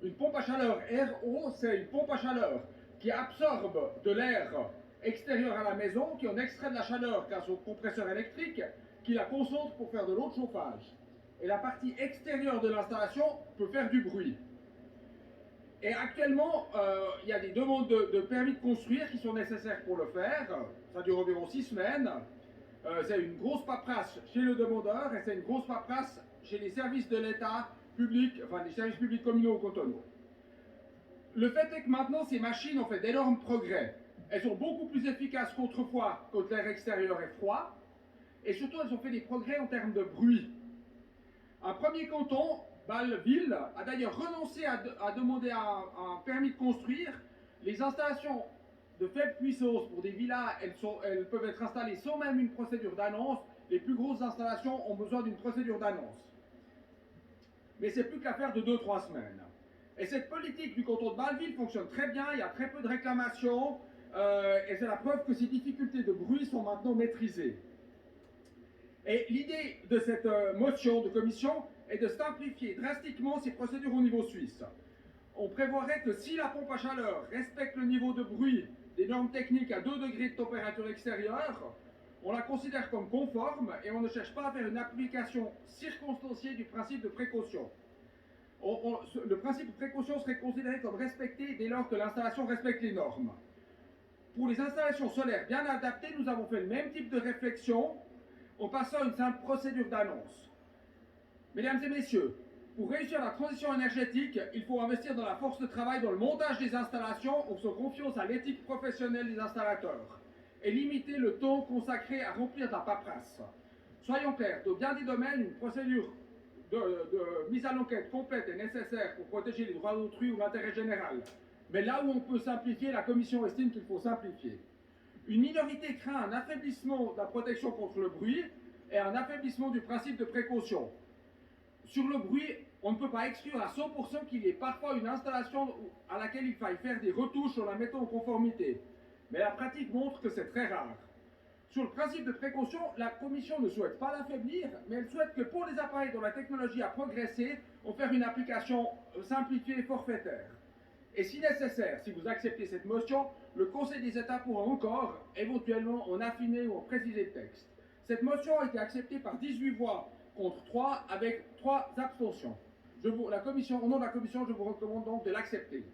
Une pompe à chaleur RO, c'est une pompe à chaleur qui absorbe de l'air extérieur à la maison, qui en extrait de la chaleur grâce au compresseur électrique, qui la concentre pour faire de l'eau de chauffage. Et la partie extérieure de l'installation peut faire du bruit. Et actuellement, il y a des demandes de permis de construire qui sont nécessaires pour le faire. Ça dure environ 6 semaines. C'est une grosse paperasse chez le demandeur et c'est une grosse paperasse chez les services de l'État public, enfin les services publics communaux ou cantonaux. Le fait est que maintenant, ces machines ont fait d'énormes progrès. Elles sont beaucoup plus efficaces qu'autrefois quand l'air extérieur est froid. Et surtout, elles ont fait des progrès en termes de bruit. Un premier canton, Bâle-Ville, a d'ailleurs renoncé à demander un permis de construire. Les installations de faible puissance pour des villas, elles peuvent être installées sans même une procédure d'annonce. Les plus grosses installations ont besoin d'une procédure d'annonce. Mais c'est plus qu'affaire de 2-3 semaines. Et cette politique du canton de Bâle-Ville fonctionne très bien, il y a très peu de réclamations, et c'est la preuve que ces difficultés de bruit sont maintenant maîtrisées. Et l'idée de cette motion de commission est de simplifier drastiquement ces procédures au niveau suisse. On prévoirait que si la pompe à chaleur respecte le niveau de bruit des normes techniques à 2 degrés de température extérieure, on la considère comme conforme et on ne cherche pas à faire une application circonstanciée du principe de précaution. Le principe de précaution serait considéré comme respecté dès lors que l'installation respecte les normes. Pour les installations solaires bien adaptées, nous avons fait le même type de réflexion en passant à une simple procédure d'annonce. Mesdames et messieurs, pour réussir la transition énergétique, il faut investir dans la force de travail, dans le montage des installations, en faisant confiance à l'éthique professionnelle des installateurs et limiter le temps consacré à remplir de la paperasse. Soyons clairs, dans bien des domaines, une procédure de mise à l'enquête complète est nécessaire pour protéger les droits d'autrui ou l'intérêt général. Mais là où on peut simplifier, la Commission estime qu'il faut simplifier. Une minorité craint un affaiblissement de la protection contre le bruit et un affaiblissement du principe de précaution. Sur le bruit, on ne peut pas exclure à 100% qu'il y ait parfois une installation à laquelle il faille faire des retouches en la mettant en conformité. Mais la pratique montre que c'est très rare. Sur le principe de précaution, la Commission ne souhaite pas l'affaiblir, mais elle souhaite que pour les appareils dont la technologie a progressé, on fasse une application simplifiée et forfaitaire. Et si nécessaire, si vous acceptez cette motion, le Conseil des États pourra encore, éventuellement, en affiner ou en préciser le texte. Cette motion a été acceptée par 18 voix contre 3, avec 3 abstentions. Au nom de la Commission, je vous recommande donc de l'accepter.